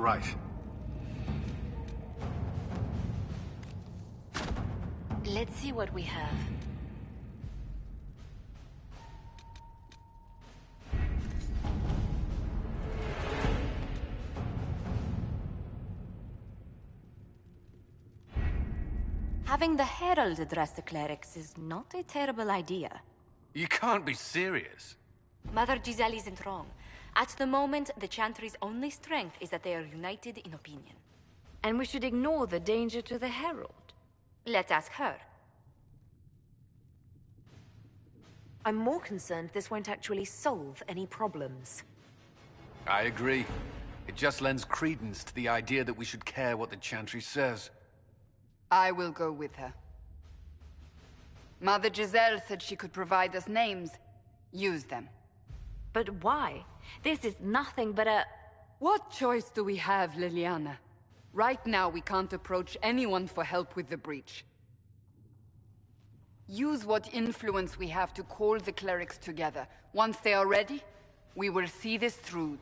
right. Let's see what we have. Having the Herald address the clerics is not a terrible idea. You can't be serious. Mother Giselle isn't wrong. At the moment, the Chantry's only strength is that they are united in opinion. And we should ignore the danger to the Herald. Let's ask her. I'm more concerned this won't actually solve any problems. I agree. It just lends credence to the idea that we should care what the Chantry says. I will go with her. Mother Giselle said she could provide us names. Use them. But why? This is nothing but a... What choice do we have, Liliana? Right now, we can't approach anyone for help with the breach. Use what influence we have to call the clerics together. Once they are ready, we will see this through.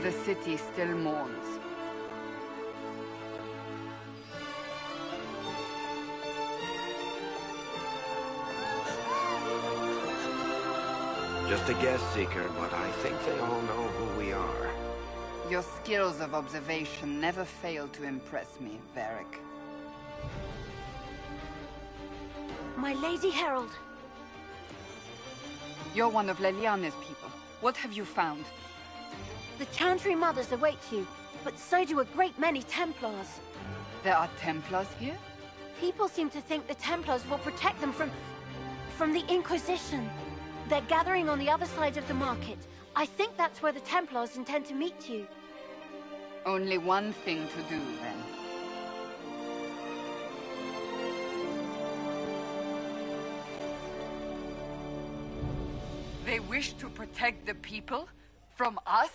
The city still mourns. Just a guest seeker, but I think they all know who we are. Your skills of observation never fail to impress me, Varric. My Lady Herald. You're one of Leliana's people. What have you found? The Chantry Mothers await you, but so do a great many Templars. There are Templars here? People seem to think the Templars will protect them from the Inquisition. They're gathering on the other side of the market. I think that's where the Templars intend to meet you. Only one thing to do, then. They wish to protect the people? From us?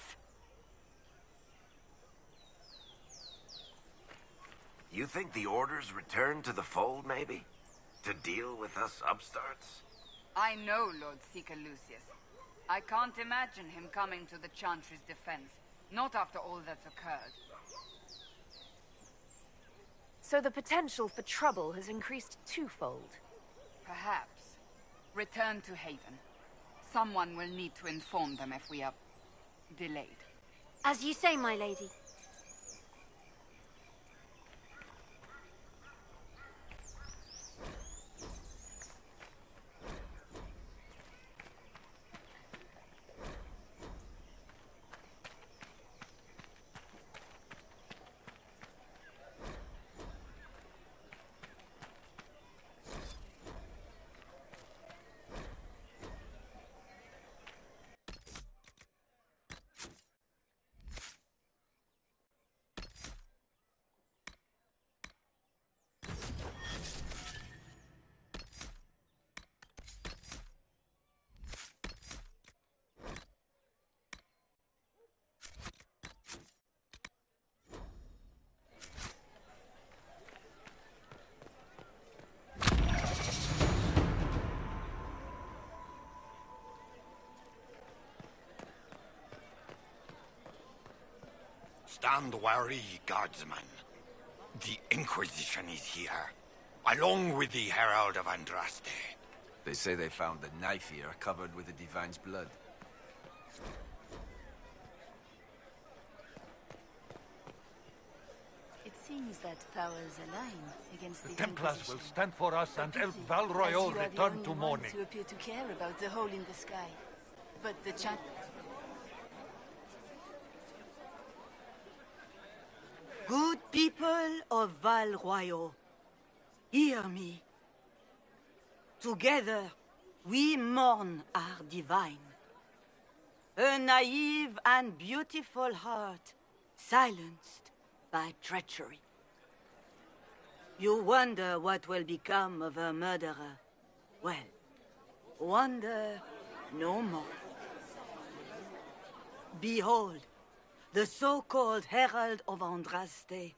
You think the Order's return to the fold, maybe? To deal with us upstarts? I know Lord Seeker Lucius. I can't imagine him coming to the Chantry's defense. Not after all that's occurred. So the potential for trouble has increased twofold. Perhaps. Return to Haven. Someone will need to inform them if we are delayed. As you say, my lady. Stand wary, guardsman. The Inquisition is here, along with the Herald of Andraste. They say they found the knife here covered with the Divine's blood. seems that powers align against The the Templars will Inquisition. stand for us and But El you see, Val as Royal you are the return only to ones mourning. who appear to care about the hole in the sky. But the chant... Good people of Val Royal, hear me. Together, we mourn our divine. A naive and beautiful heart, silenced by treachery. You wonder what will become of a murderer. Well, wonder no more. Behold, the so-called Herald of Andraste,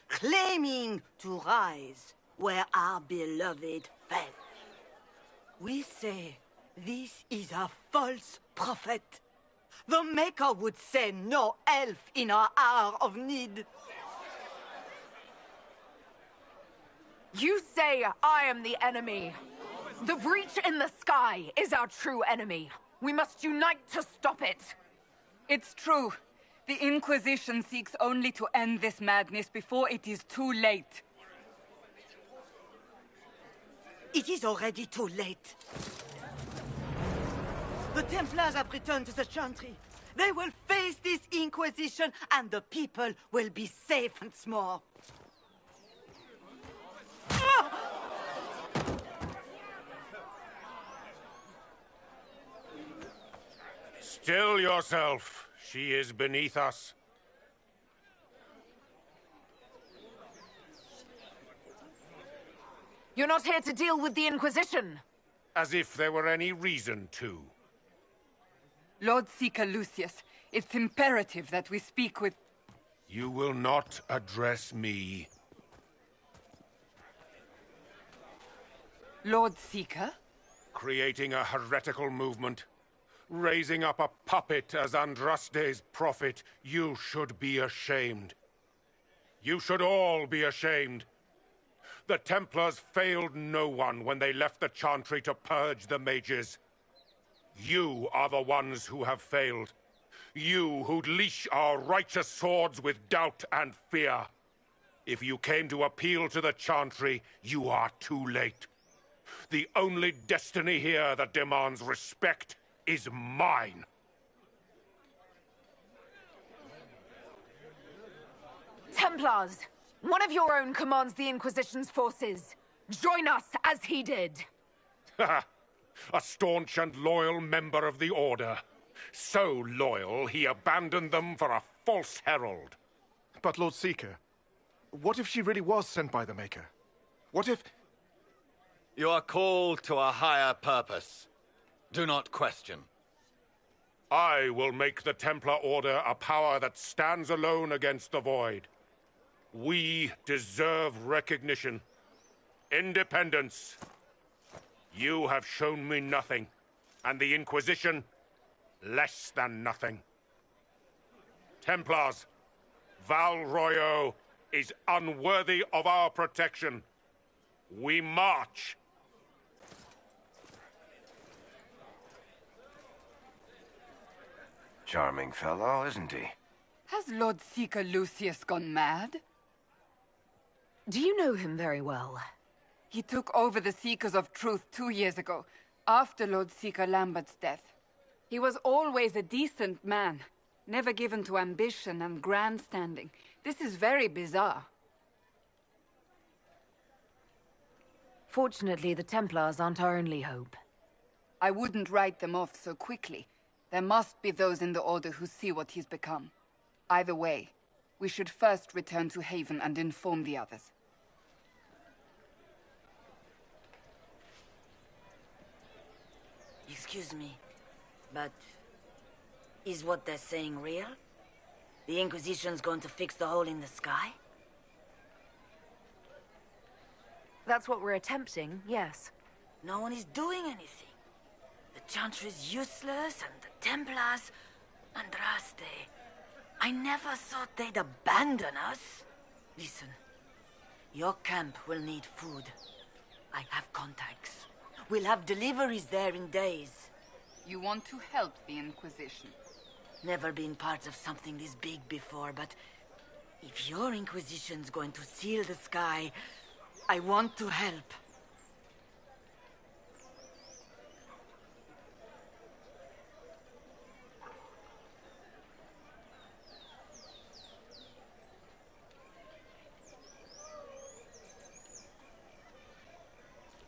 claiming to rise where our beloved fell. We say this is a false prophet. The Maker would send no elf in our hour of need. You say I am the enemy. The breach in the sky is our true enemy. We must unite to stop it. It's true. The Inquisition seeks only to end this madness before it is too late. It is already too late. The Templars have returned to the Chantry. They will face this Inquisition, and the people will be safe once more. Still yourself. She is beneath us. You're not here to deal with the Inquisition. As if there were any reason to. Lord Seeker Lucius, it's imperative that we speak with... You will not address me. Lord Seeker? Creating a heretical movement. Raising up a puppet as Andraste's prophet. You should be ashamed. You should all be ashamed. The Templars failed no one when they left the Chantry to purge the mages. You are the ones who have failed. You who'd leash our righteous swords with doubt and fear. If you came to appeal to the Chantry, you are too late. The only destiny here that demands respect is mine. Templars! One of your own commands the Inquisition's forces. Join us as he did. A staunch and loyal member of the Order. So loyal, he abandoned them for a false herald. But Lord Seeker, what if she really was sent by the Maker? What if... You are called to a higher purpose. Do not question. I will make the Templar Order a power that stands alone against the Void. We deserve recognition. Independence. You have shown me nothing, and the Inquisition, less than nothing. Templars, Val Royal is unworthy of our protection. We march. Charming fellow, isn't he? Has Lord Seeker Lucius gone mad? Do you know him very well? He took over the Seekers of Truth 2 years ago, after Lord Seeker Lambert's death. He was always a decent man, never given to ambition and grandstanding. This is very bizarre. Fortunately, the Templars aren't our only hope. I wouldn't write them off so quickly. There must be those in the Order who see what he's become. Either way, we should first return to Haven and inform the others. Excuse me, but is what they're saying real? The Inquisition's going to fix the hole in the sky? That's what we're attempting, yes. No one is doing anything. The Chantry's useless, and the Templars... Andraste... I never thought they'd abandon us. Listen, your camp will need food. I have contacts. We'll have deliveries there in days. You want to help the Inquisition? Never been part of something this big before, but If your Inquisition's going to seal the sky, I want to help.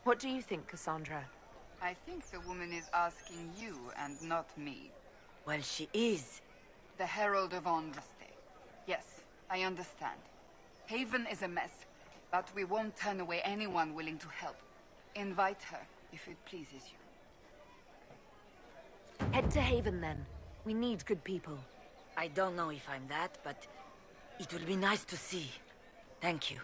What do you think, Cassandra? I think the woman is asking you and not me. Well, she is. The Herald of Andraste. Yes, I understand. Haven is a mess, but we won't turn away anyone willing to help. Invite her, if it pleases you. Head to Haven, then. We need good people. I don't know if I'm that, but it will be nice to see. Thank you.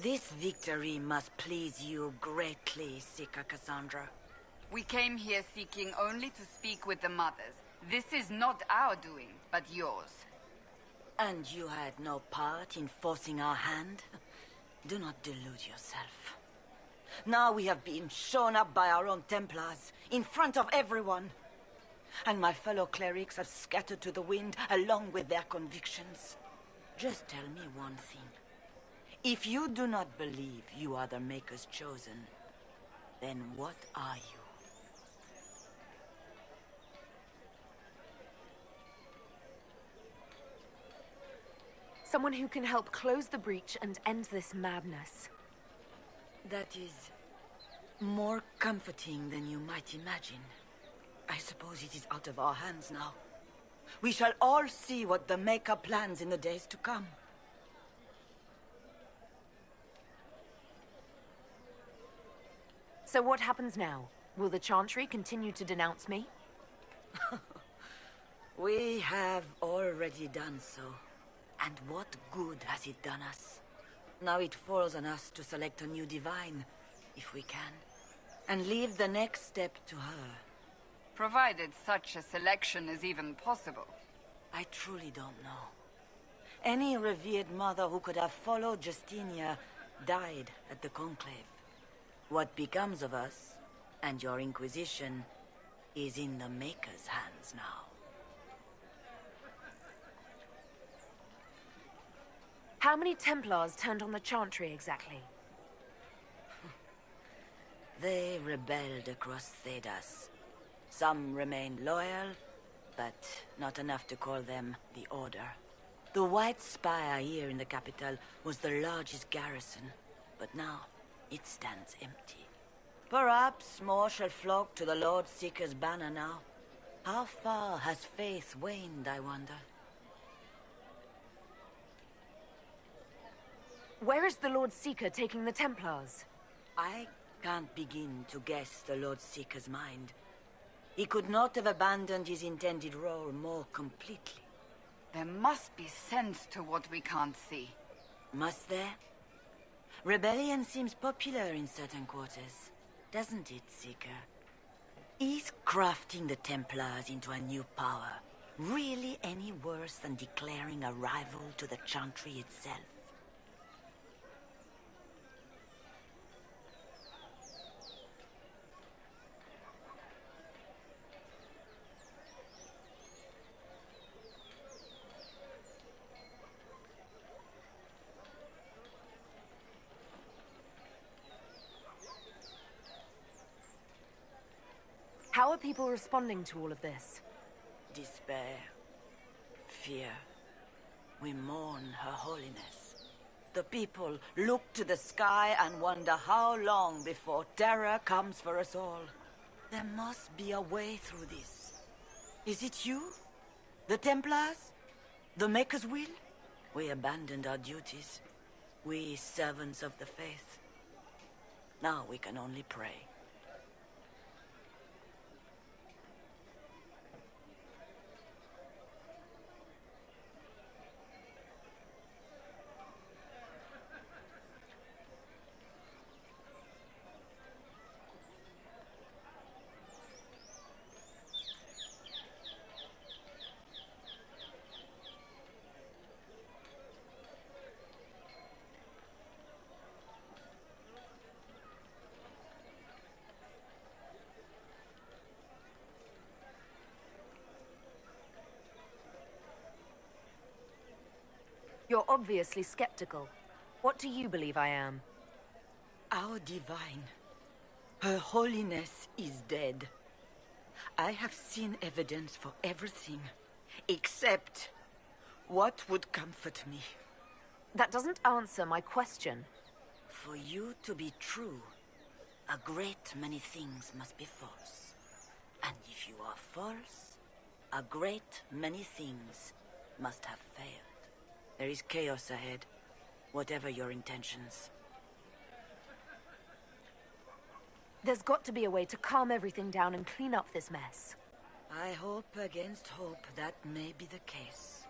This victory must please you greatly, Seeker Cassandra. We came here seeking only to speak with the mothers. This is not our doing, but yours. And you had no part in forcing our hand? Do not delude yourself. Now we have been shown up by our own Templars, in front of everyone. And my fellow clerics have scattered to the wind along with their convictions. Just tell me one thing. If you do not believe you are the Maker's chosen, then what are you? Someone who can help close the breach and end this madness. That is more comforting than you might imagine. I suppose it is out of our hands now. We shall all see what the Maker plans in the days to come. So what happens now? Will the Chantry continue to denounce me? We have already done so. And what good has it done us? Now it falls on us to select a new divine, if we can, and leave the next step to her. Provided such a selection is even possible. I truly don't know. Any revered mother who could have followed Justinia died at the Conclave. What becomes of us, and your Inquisition, is in the Maker's hands now. How many Templars turned on the Chantry exactly? They rebelled across Thedas. Some remained loyal, but not enough to call them the Order. The White Spire here in the capital was the largest garrison, but now it stands empty. Perhaps more shall flock to the Lord Seeker's banner now. How far has faith waned, I wonder? Where is the Lord Seeker taking the Templars? I can't begin to guess the Lord Seeker's mind. He could not have abandoned his intended role more completely. There must be sense to what we can't see. Must there? Rebellion seems popular in certain quarters, doesn't it, Seeker? Is crafting the Templars into a new power really any worse than declaring a rival to the Chantry itself? How are people responding to all of this? Despair. Fear. We mourn Her Holiness. The people look to the sky and wonder how long before terror comes for us all. There must be a way through this. Is it you? The Templars? The Maker's will? We abandoned our duties. We servants of the faith. Now we can only pray. You're obviously skeptical. What do you believe I am? Our divine. Her Holiness is dead. I have seen evidence for everything, except what would comfort me. That doesn't answer my question. For you to be true, a great many things must be false. And if you are false, a great many things must have failed. There is chaos ahead, whatever your intentions. There's got to be a way to calm everything down and clean up this mess. I hope against hope that may be the case.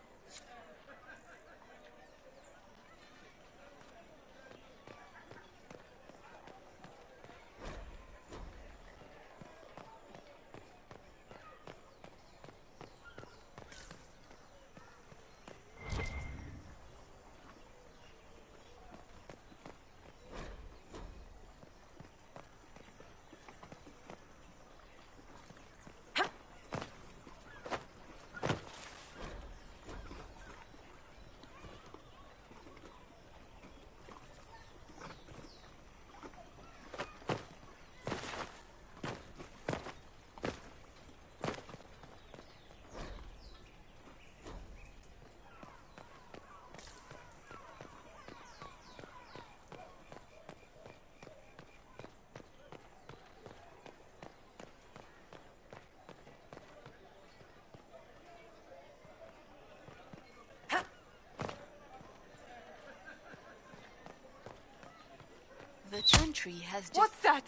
The Chantry has just... What's that?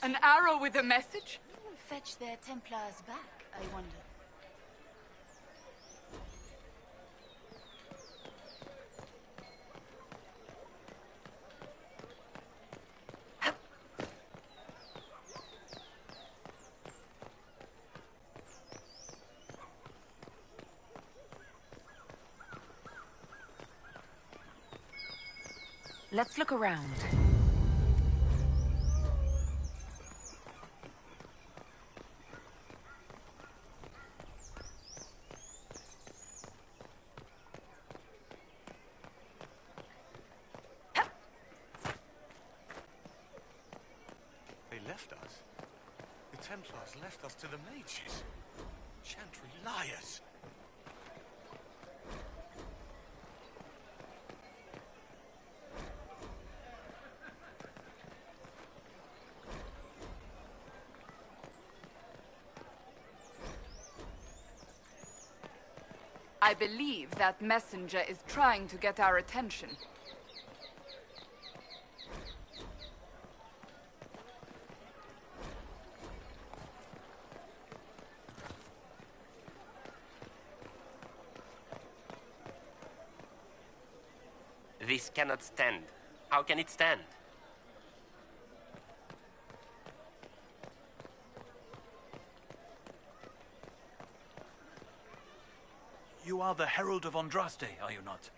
An arrow with a message? Who will fetch their Templars back, I wonder? Let's look around. They left us. The Templars left us to the mages. Chantry liars. I believe that messenger is trying to get our attention. This cannot stand. How can it stand? You are the Herald of Andraste, are you not?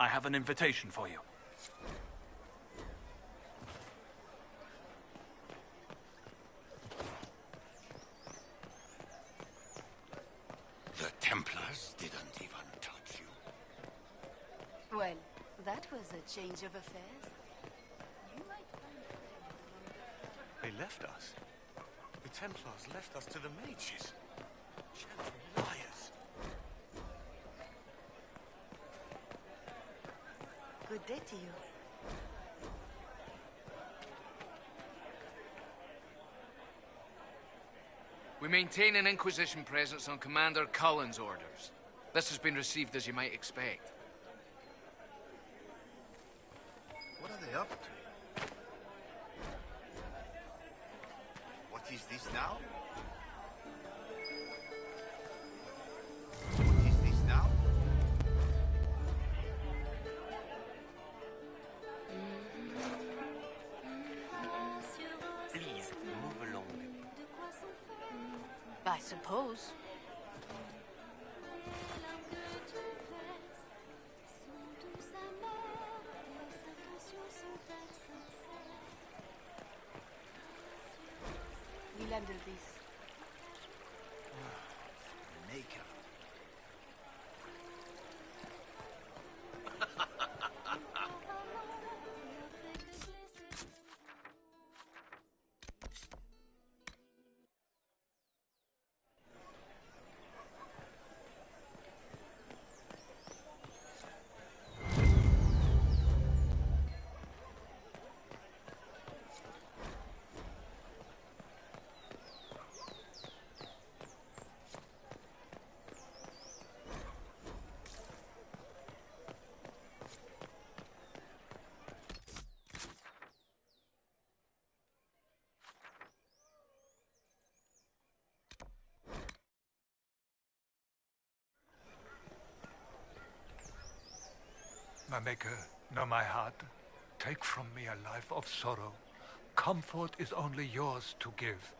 I have an invitation for you. The Templars didn't even touch you. Well, that was a change of affairs. They left us. The Templars left us to the mages. Chantry liars. Good day to you. We maintain an Inquisition presence on Commander Cullen's orders. This has been received as you might expect. What are they up to? What is this now? What is this now? Please, move along. I suppose. We'll handle this. Maker. My Maker, know my heart. Take from me a life of sorrow. Comfort is only yours to give.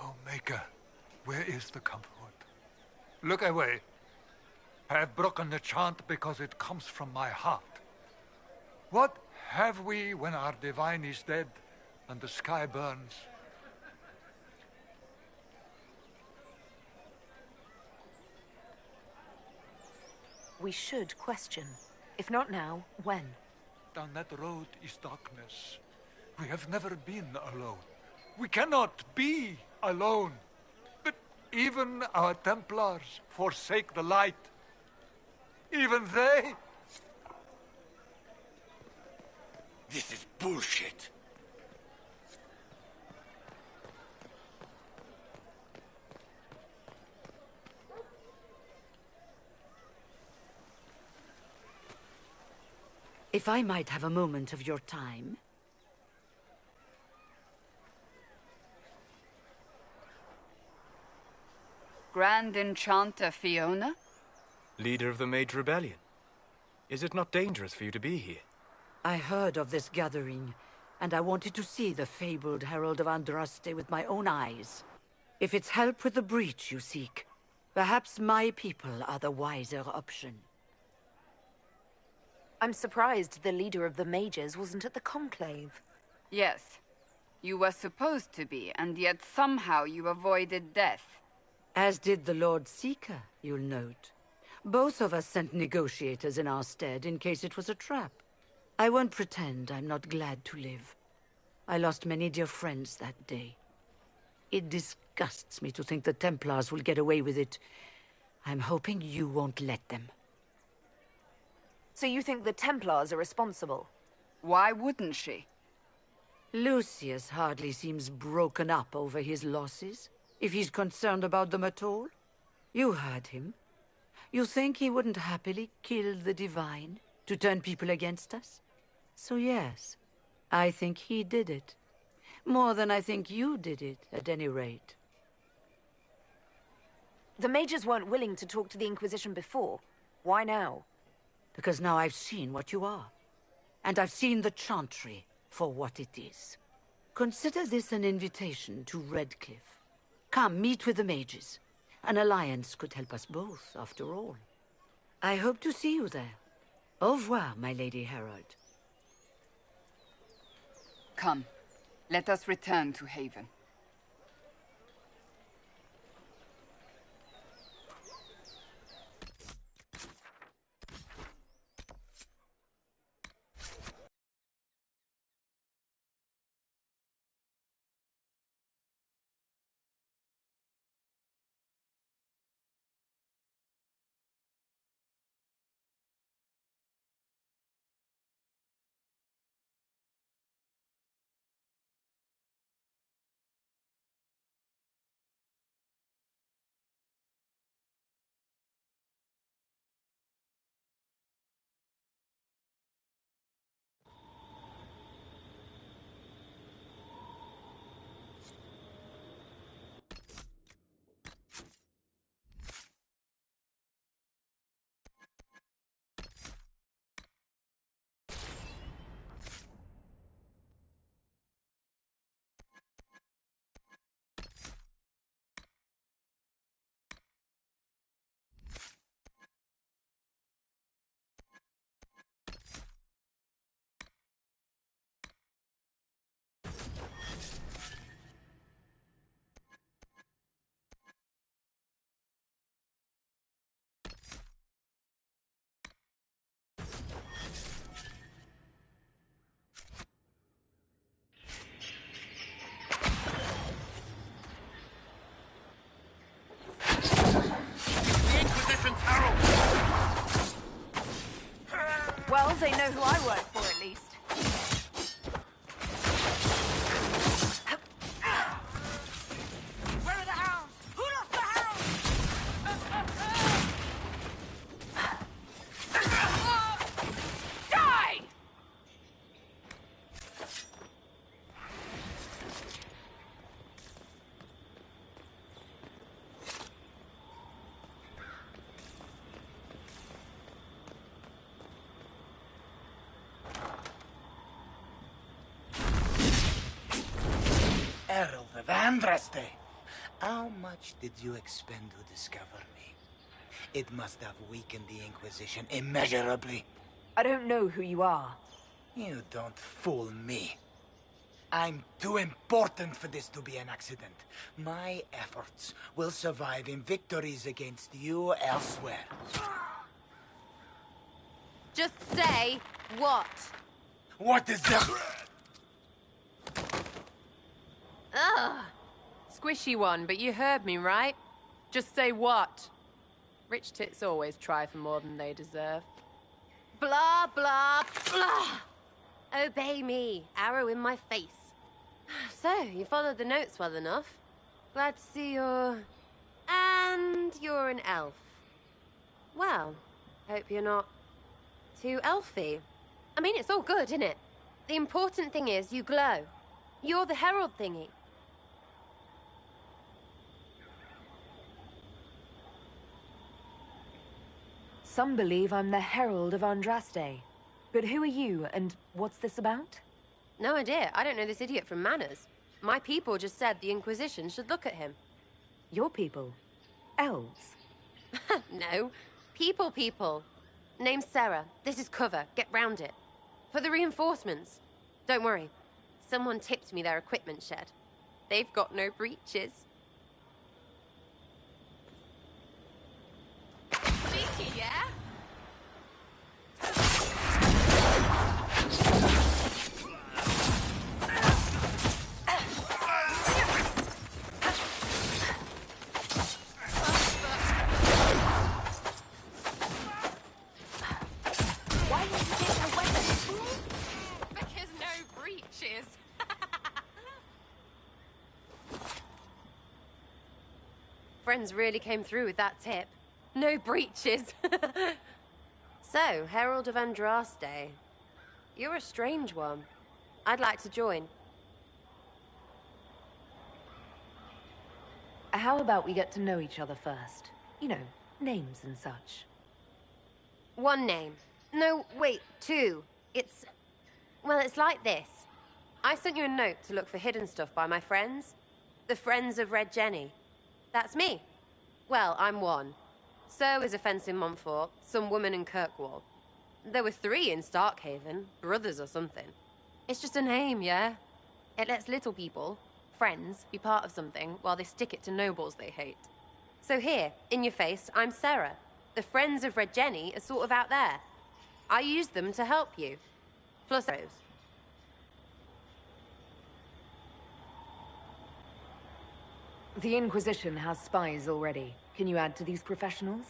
Oh, Maker, where is the comfort? Look away. I have broken the chant because it comes from my heart. What have we when our divine is dead and the sky burns? We should question. If not now, when? Down that road is darkness. We have never been alone. We cannot be alone. But even our Templars forsake the light. Even they? This is bullshit. If I might have a moment of your time. Grand Enchanter Fiona? Leader of the Mage Rebellion. Is it not dangerous for you to be here? I heard of this gathering, and I wanted to see the fabled Herald of Andraste with my own eyes. If it's help with the breach you seek, perhaps my people are the wiser option. I'm surprised the leader of the mages wasn't at the conclave. Yes. You were supposed to be, and yet somehow you avoided death. As did the Lord Seeker, you'll note. Both of us sent negotiators in our stead in case it was a trap. I won't pretend I'm not glad to live. I lost many dear friends that day. It disgusts me to think the Templars will get away with it. I'm hoping you won't let them. So you think the Templars are responsible? Why wouldn't she? Lucius hardly seems broken up over his losses, if he's concerned about them at all. You heard him. You think he wouldn't happily kill the Divine to turn people against us? So yes, I think he did it. More than I think you did it, at any rate. The mages weren't willing to talk to the Inquisition before. Why now? Because now I've seen what you are. And I've seen the Chantry for what it is. Consider this an invitation to Redcliffe. Come, meet with the mages. An alliance could help us both, after all. I hope to see you there. Au revoir, my Lady Herald. Come, let us return to Haven. Well, they know who I work for, at least. Where are the hounds? Who lost the hounds? Die! Herald of Andraste, how much did you expend to discover me? It must have weakened the Inquisition immeasurably. I don't know who you are. You don't fool me. I'm too important for this to be an accident. My efforts will survive in victories against you elsewhere. Just say what? What is that? Ugh. Squishy one, but you heard me, right? Just say what? Rich tits always try for more than they deserve. Blah, blah, blah. Obey me. Arrow in my face. So, you followed the notes well enough. Glad to see you're... And you're an elf. Well, hope you're not too elfy. I mean, it's all good, isn't it? The important thing is you glow. You're the herald thingy. Some believe I'm the Herald of Andraste. But who are you, and what's this about? No idea. I don't know this idiot from Manners. My people just said the Inquisition should look at him. Your people? Elves? No. People. Name's Sarah. This is cover. Get round it. For the reinforcements. Don't worry. Someone tipped me their equipment shed. They've got no breaches. Sneaky, yeah? Friends really came through with that tip. No breaches. So, Herald of Andraste. You're a strange one. I'd like to join. How about we get to know each other first? You know, names and such. One name. No, wait, two. Well, it's like this. I sent you a note to look for hidden stuff by my friends. The Friends of Red Jenny. That's me. Well, I'm one. So is a fence in Montfort, some woman in Kirkwall. There were 3 in Starkhaven, brothers or something. It's just a name, yeah? It lets little people, friends, be part of something while they stick it to nobles they hate. So here, in your face, I'm Sarah. The Friends of Red Jenny are sort of out there. I use them to help you. Plus those. The Inquisition has spies already. Can you add to these professionals?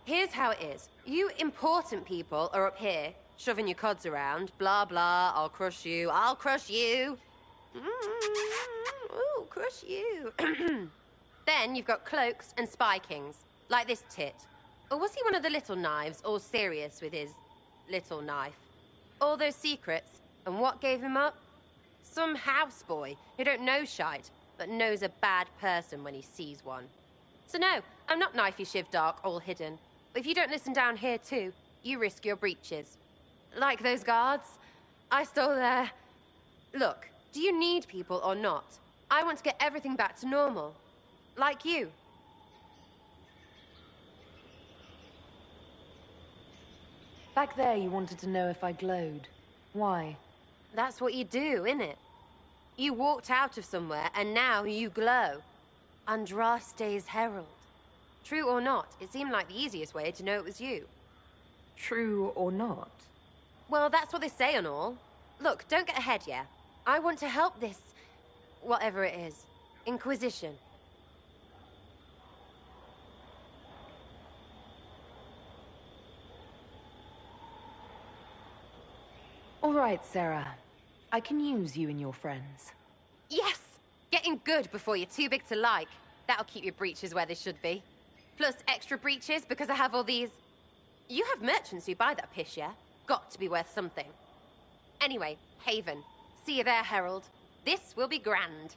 Here's how it is. You important people are up here, shoving your cods around. Blah, blah, I'll crush you, I'll crush you. Ooh, crush you. Then you've got cloaks and spy kings, like this tit. Or was he one of the little knives, all serious with his little knife? All those secrets, and what gave him up? Some houseboy who don't know shite, but knows a bad person when he sees one. So no, I'm not knifey shiv dark, all hidden. But if you don't listen down here too, you risk your breeches. Like those guards, I stole their... Look, do you need people or not? I want to get everything back to normal. Like you. Back there you wanted to know if I glowed. Why? That's what you do, innit? You walked out of somewhere, and now you glow. Andraste's herald. True or not, it seemed like the easiest way to know it was you. True or not? Well, that's what they say and all. Look, don't get ahead, yeah? I want to help this... whatever it is. Inquisition. All right, Sarah. I can use you and your friends. Yes! Getting good before you're too big to like. That'll keep your breeches where they should be. Plus extra breeches because I have all these... You have merchants who buy that pish, yeah? Got to be worth something. Anyway, Haven. See you there, Herald. This will be grand.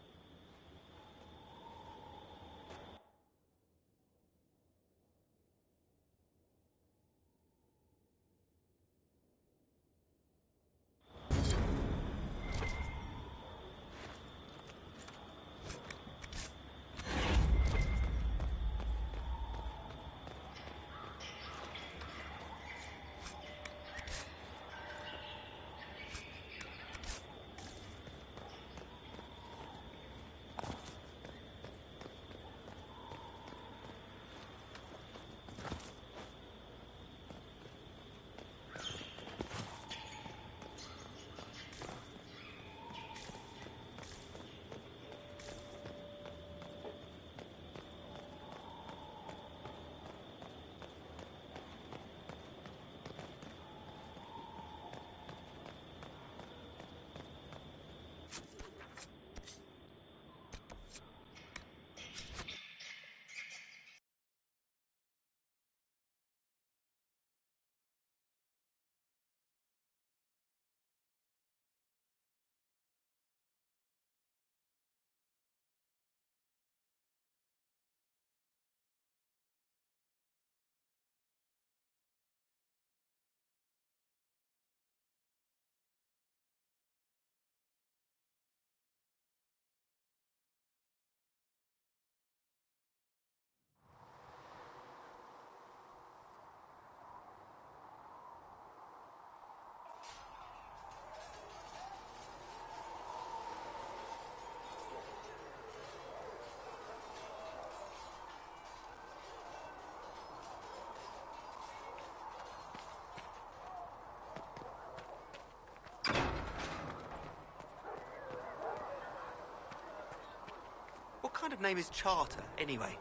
kind of name is Charter, anyway?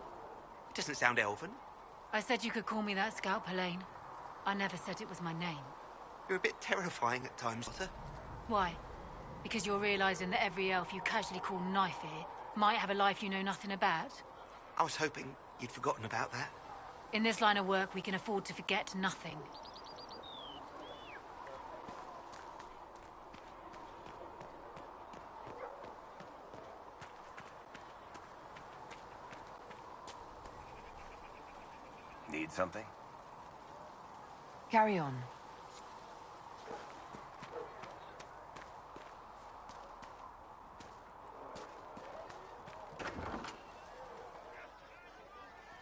It doesn't sound elven. I said you could call me that, Scout Helene. I never said it was my name. You're a bit terrifying at times, Charter. Why? Because you're realizing that every elf you casually call Knife Ear might have a life you know nothing about? I was hoping you'd forgotten about that. In this line of work, we can afford to forget nothing. Need something? Carry on.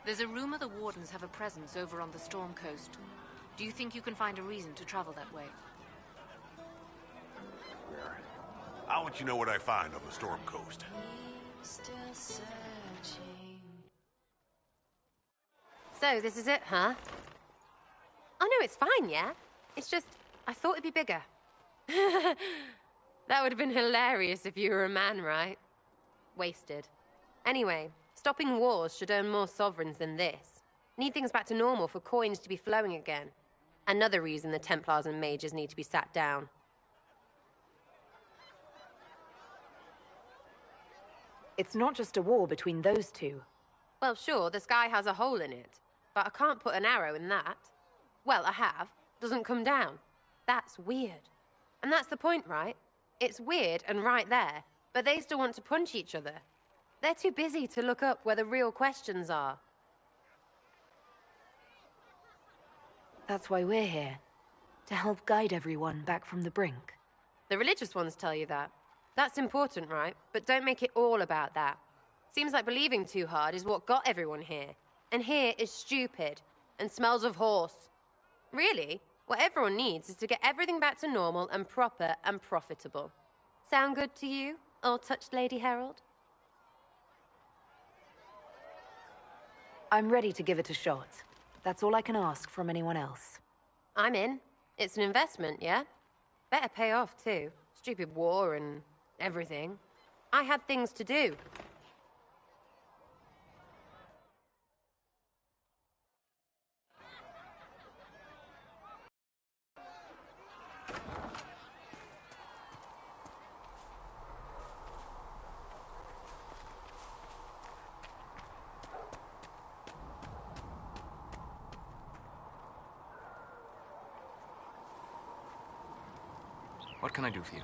There's a rumor the Wardens have a presence over on the Storm Coast. Do you think you can find a reason to travel that way? I'll let you know what I find on the Storm Coast. So, this is it, huh? Oh, no, it's fine, yeah? It's just, I thought it'd be bigger. That would have been hilarious if you were a man, right? Wasted. Anyway, stopping wars should earn more sovereigns than this. Need things back to normal for coins to be flowing again. Another reason the Templars and mages need to be sat down. It's not just a war between those two. Well, sure, the sky has a hole in it, but I can't put an arrow in that. Well, I have. Doesn't come down. That's weird. And that's the point, right? It's weird and right there, but they still want to punch each other. They're too busy to look up where the real questions are. That's why we're here. To help guide everyone back from the brink. The religious ones tell you that. That's important, right? But don't make it all about that. Seems like believing too hard is what got everyone here. And here is stupid and smells of horse. Really, what everyone needs is to get everything back to normal and proper and profitable. Sound good to you, all-touched Lady Herald? I'm ready to give it a shot. That's all I can ask from anyone else. I'm in. It's an investment, yeah? Better pay off, too. Stupid war and everything. I had things to do. What can I do for you?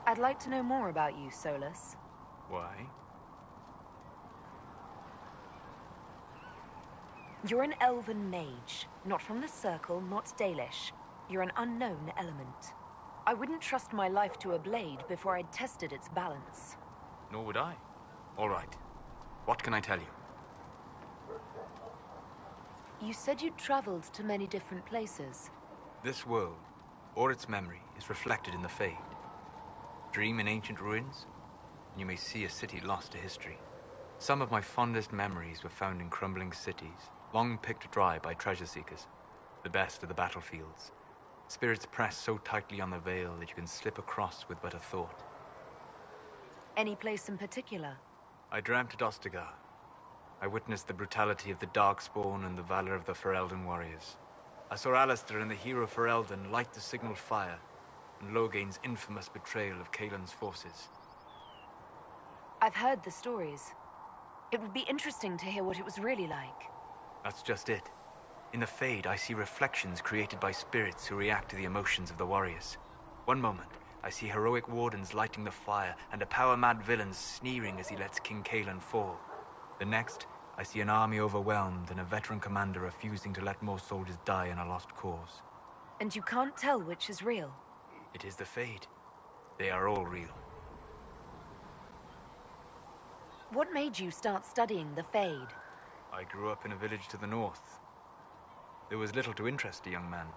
I'd like to know more about you, Solus. Why? You're an elven mage. Not from the Circle, not Dalish. You're an unknown element. I wouldn't trust my life to a blade before I'd tested its balance. Nor would I. All right. What can I tell you? You said you'd traveled to many different places. This world, or its memory, is reflected in the Fade. Dream in ancient ruins, and you may see a city lost to history. Some of my fondest memories were found in crumbling cities, long picked dry by treasure seekers, the best of the battlefields. Spirits press so tightly on the veil that you can slip across with but a thought. Any place in particular? I dreamt at Ostagar. I witnessed the brutality of the Darkspawn and the valor of the Ferelden warriors. I saw Alistair and the hero Ferelden light the signal fire, and Logain's infamous betrayal of Caelan's forces. I've heard the stories. It would be interesting to hear what it was really like. That's just it. In the Fade, I see reflections created by spirits who react to the emotions of the warriors. One moment, I see heroic wardens lighting the fire, and a power-mad villain sneering as he lets King Caelan fall. The next, I see an army overwhelmed and a veteran commander refusing to let more soldiers die in a lost cause. And you can't tell which is real? It is the Fade. They are all real. What made you start studying the Fade? I grew up in a village to the north. There was little to interest a young man,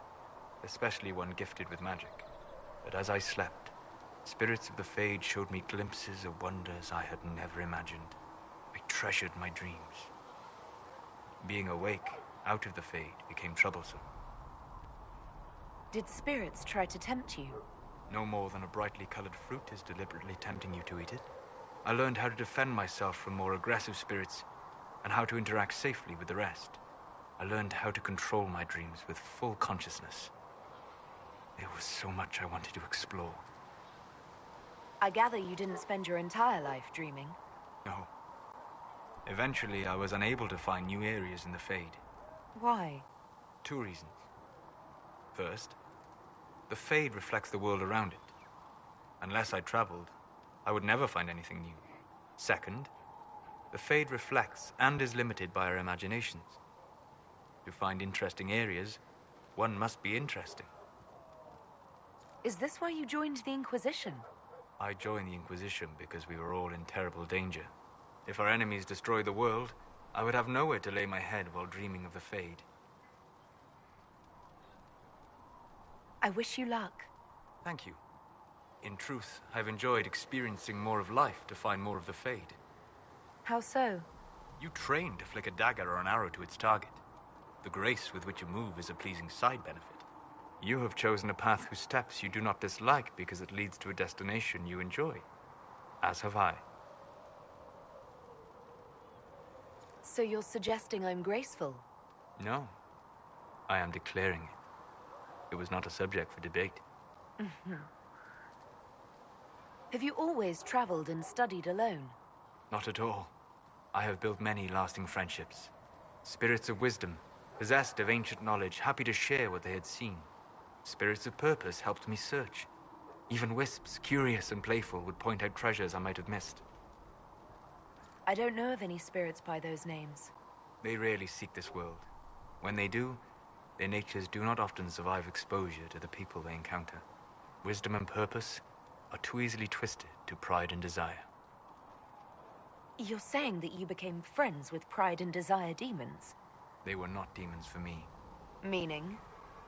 especially one gifted with magic. But as I slept, spirits of the Fade showed me glimpses of wonders I had never imagined. I treasured my dreams. Being awake, out of the Fade, became troublesome. Did spirits try to tempt you? No more than a brightly colored fruit is deliberately tempting you to eat it. I learned how to defend myself from more aggressive spirits, and how to interact safely with the rest. I learned how to control my dreams with full consciousness. There was so much I wanted to explore. I gather you didn't spend your entire life dreaming. No. Eventually, I was unable to find new areas in the Fade. Why? 2 reasons. First, the Fade reflects the world around it. Unless I traveled, I would never find anything new. Second, the Fade reflects and is limited by our imaginations. To find interesting areas, one must be interesting. Is this why you joined the Inquisition? I joined the Inquisition because we were all in terrible danger. If our enemies destroyed the world, I would have nowhere to lay my head while dreaming of the Fade. I wish you luck. Thank you. In truth, I've enjoyed experiencing more of life to find more of the Fade. How so? You train to flick a dagger or an arrow to its target. The grace with which you move is a pleasing side benefit. You have chosen a path whose steps you do not dislike because it leads to a destination you enjoy. As have I. So you're suggesting I'm graceful? No. I am declaring it. It was not a subject for debate. Have you always traveled and studied alone? Not at all. I have built many lasting friendships. Spirits of wisdom, possessed of ancient knowledge, happy to share what they had seen. Spirits of purpose helped me search. Even wisps, curious and playful, would point out treasures I might have missed. I don't know of any spirits by those names. They rarely seek this world. When they do, their natures do not often survive exposure to the people they encounter. Wisdom and purpose are too easily twisted to pride and desire. You're saying that you became friends with pride and desire demons? They were not demons for me. Meaning?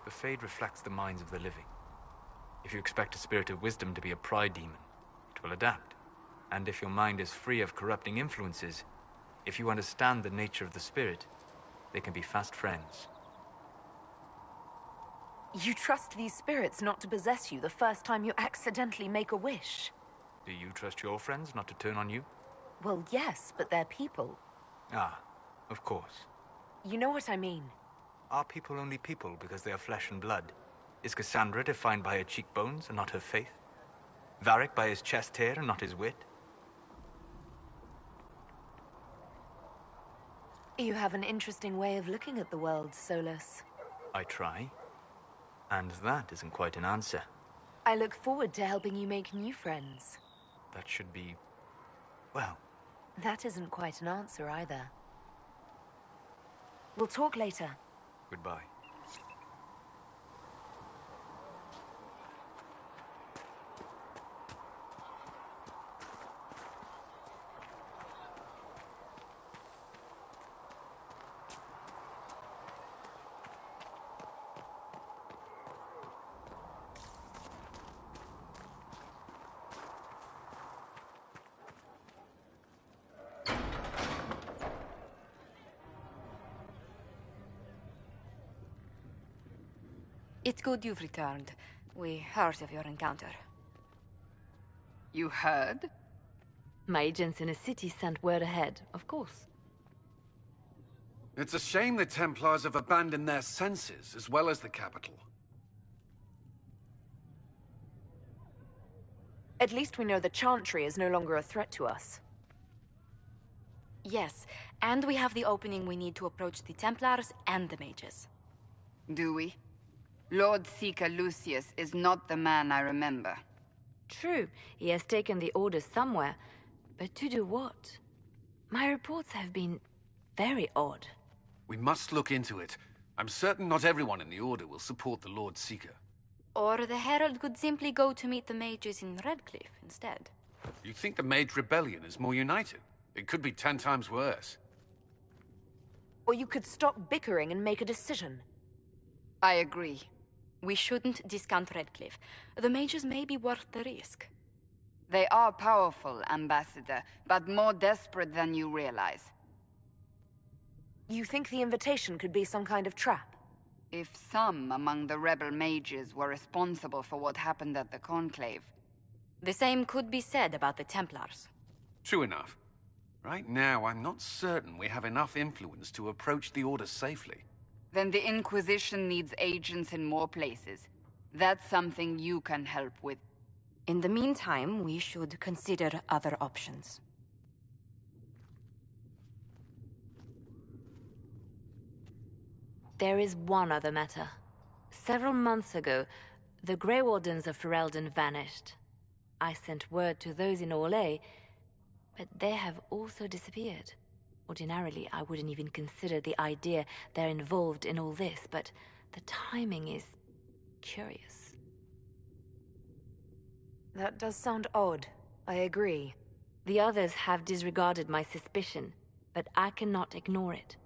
The Fade reflects the minds of the living. If you expect a spirit of wisdom to be a pride demon, it will adapt. And if your mind is free of corrupting influences, if you understand the nature of the spirit, they can be fast friends. You trust these spirits not to possess you the first time you accidentally make a wish? Do you trust your friends not to turn on you? Well, yes, but they're people. Ah, of course. You know what I mean. Are people only people because they are flesh and blood? Is Cassandra defined by her cheekbones and not her faith? Varric by his chest hair and not his wit? You have an interesting way of looking at the world, Solus. I try. And that isn't quite an answer. I look forward to helping you make new friends. That should be... well... That isn't quite an answer either. We'll talk later. Goodbye. It's good you've returned. We heard of your encounter. You heard? My agents in the city sent word ahead, of course. It's a shame the Templars have abandoned their senses, as well as the capital. At least we know the Chantry is no longer a threat to us. Yes, and we have the opening we need to approach the Templars and the mages. Do we? Lord Seeker Lucius is not the man I remember. True, he has taken the orders somewhere, but to do what? My reports have been very odd. We must look into it. I'm certain not everyone in the Order will support the Lord Seeker. Or the Herald could simply go to meet the mages in Redcliffe instead. You think the Mage Rebellion is more united? It could be 10 times worse. Or you could stop bickering and make a decision. I agree. We shouldn't discount Redcliffe. The mages may be worth the risk. They are powerful, Ambassador, but more desperate than you realize. You think the invitation could be some kind of trap? If some among the rebel mages were responsible for what happened at the Conclave... The same could be said about the Templars. True enough. Right now, I'm not certain we have enough influence to approach the Order safely. Then the Inquisition needs agents in more places. That's something you can help with. In the meantime, we should consider other options. There is one other matter. Several months ago, the Grey Wardens of Ferelden vanished. I sent word to those in Orlais, but they have also disappeared. Ordinarily, I wouldn't even consider the idea they're involved in all this, but the timing is curious. That does sound odd. I agree. The others have disregarded my suspicion, but I cannot ignore it.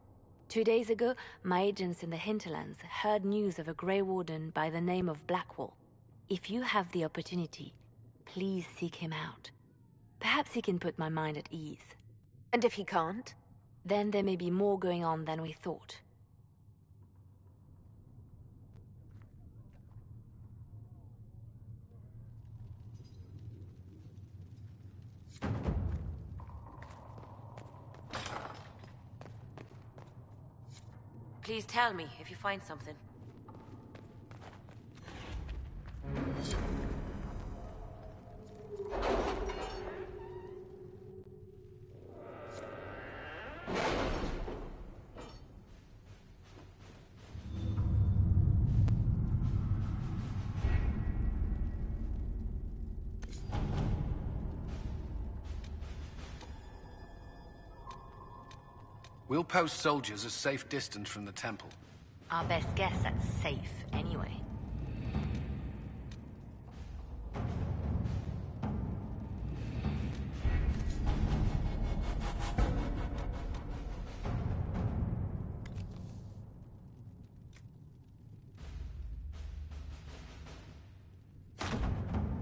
2 days ago, my agents in the hinterlands heard news of a Grey Warden by the name of Blackwall. If you have the opportunity, please seek him out. Perhaps he can put my mind at ease. And if he can't? Then there may be more going on than we thought. Please tell me if you find something. We'll post soldiers a safe distance from the temple. Our best guess at safe, anyway.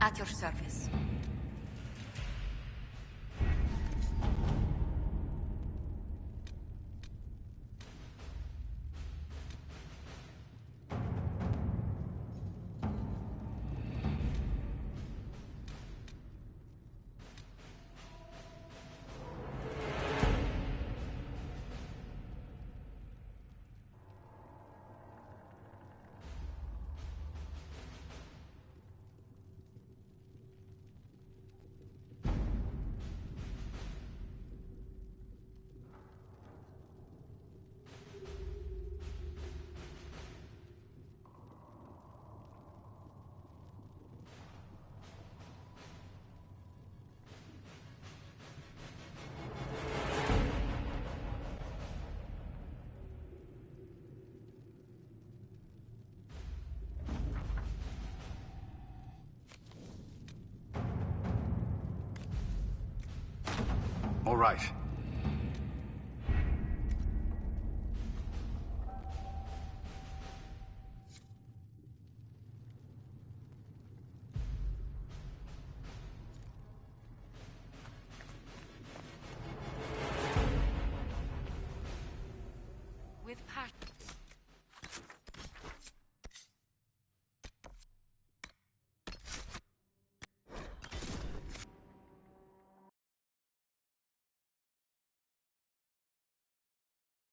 At your service. All right.